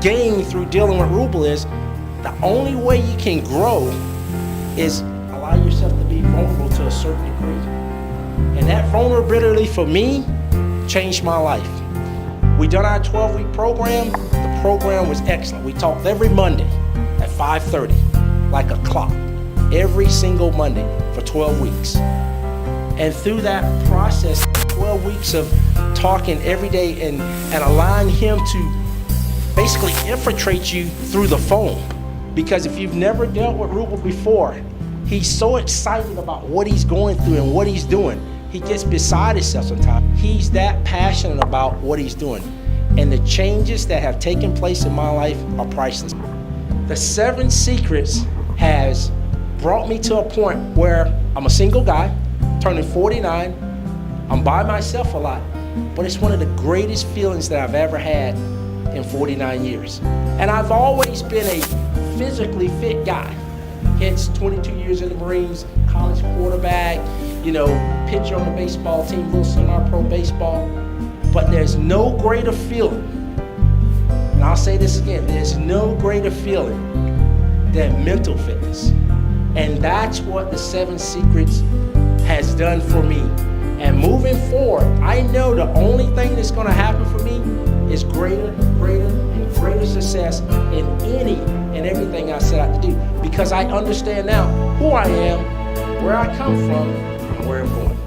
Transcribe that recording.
gained through dealing with Ruble is the only way you can grow is allow yourself to be vulnerable to a certain degree. And that vulnerability for me changed my life. We done our 12-week program. The program was excellent. We talked every Monday at 5:30, like a clock, every single Monday for 12 weeks. And through that process, 12 weeks of talking every day and allowing him to basically infiltrate you through the phone. Because if you've never dealt with Ruble before, he's so excited about what he's going through and what he's doing. He gets beside himself sometimes. He's that passionate about what he's doing. And the changes that have taken place in my life are priceless. The 7 Secrets has brought me to a point where I'm a single guy, turning 49. I'm by myself a lot, but it's one of the greatest feelings that I've ever had in 49 years. And I've always been a physically fit guy. Hence 22 years in the Marines, college quarterback, pitcher on the baseball team, little semi-pro baseball. But there's no greater feeling, and I'll say this again, there's no greater feeling than mental fitness. And that's what the 7 Secrets has done for me. And moving forward, I know the only thing that's gonna happen for me is greater success in any and everything I set out to do. Because I understand now who I am, where I come from, and where I'm going.